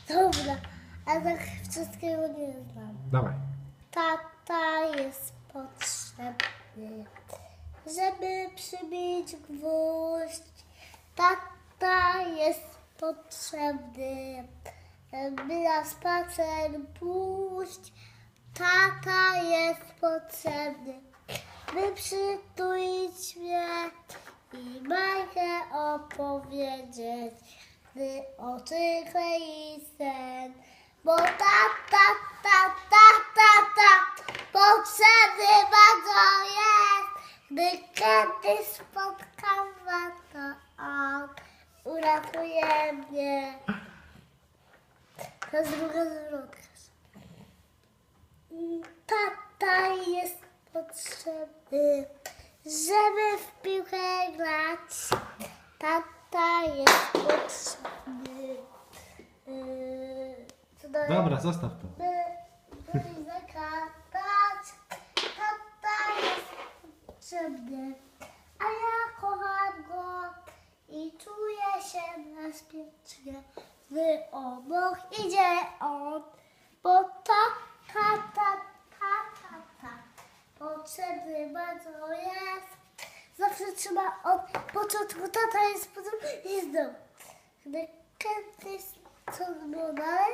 Dobra, ale tak wszystkiego nie znam. Dawaj. Tata jest potrzebny, żeby przybić gwóźdź. Tata jest potrzebny, by na spacer pójść. Tata jest potrzebny, by przytulić mnie i bajkę opowiedzieć, gdy oczy klei sen. Bo tata potrzebny bardzo jest, gdy kiedyś spotkam was, to on uratuje mnie. To jest druga zwrotka. Tata jest potrzebny, żeby w piłkę grać. Tata jest potrzebny. Co dalej? Dobra, zostaw to. By zakatać. Tata jest potrzebny, a ja kocham go i czuję się bezpiecznie, gdy obok idzie on, bo tata potrzebny bardzo jest. Zawsze trzeba od początku, tata jest potrzebny i znowu. Gdy kiedyś co było dalej?